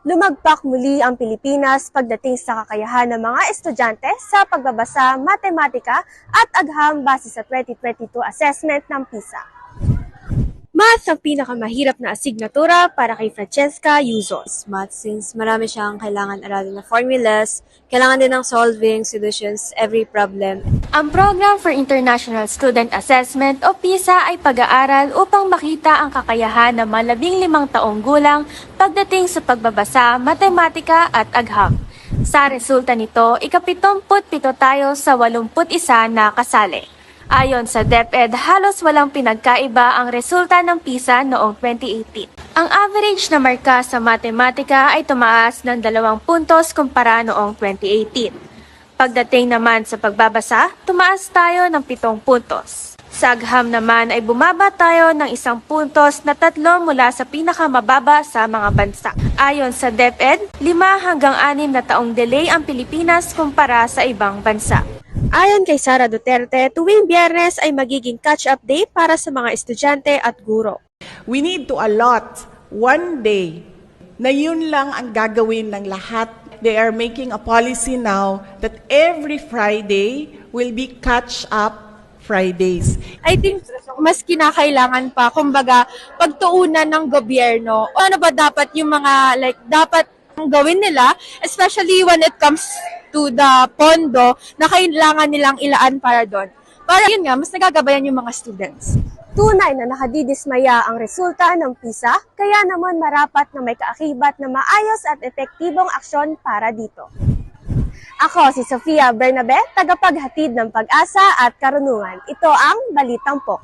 Lumagpak muli ang Pilipinas pagdating sa kakayahan ng mga estudyante sa pagbabasa, matematika at agham base sa 2022 assessment ng PISA. Math ang pinakamahirap na asignatura para kay Francesca Yuzos. Math, since marami siyang kailangan aralin na formulas, kailangan din ng solving solutions every problem. Ang Program for International Student Assessment o PISA ay pag-aaral upang makita ang kakayahan ng mga 15 taong gulang pagdating sa pagbabasa, matematika at agham. Sa resulta nito, ika-77 tayo sa 81 na kasali. Ayon sa DepEd, halos walang pinagkaiba ang resulta ng PISA noong 2018. Ang average na marka sa matematika ay tumaas ng 2 puntos kumpara noong 2018. Pagdating naman sa pagbabasa, tumaas tayo ng 7 puntos. Sa agham naman ay bumaba tayo ng 1 puntos na 3 mula sa pinakamababa sa mga bansa. Ayon sa DepEd, 5 hanggang 6 na taong delay ang Pilipinas kumpara sa ibang bansa. Ayon kay Sara Duterte, tuwing Biyernes ay magiging catch-up day para sa mga estudyante at guro. We need to allot one day na yun lang ang gagawin ng lahat. They are making a policy now that every Friday will be catch-up Fridays. I think mas kinakailangan pa, kumbaga, pagtuunan ng gobyerno. Ano ba dapat yung mga, dapat gawin nila, especially when it comes to the pondo na kailangan nilang ilaan para doon. Para yun nga, mas nagagabayan yung mga students. Tunay na nakadidismaya ang resulta ng PISA, kaya naman marapat na may kaakibat na maayos at epektibong aksyon para dito. Ako si Sofia Bernabe, tagapaghatid ng pag-asa at karunungan. Ito ang Balitang Pok.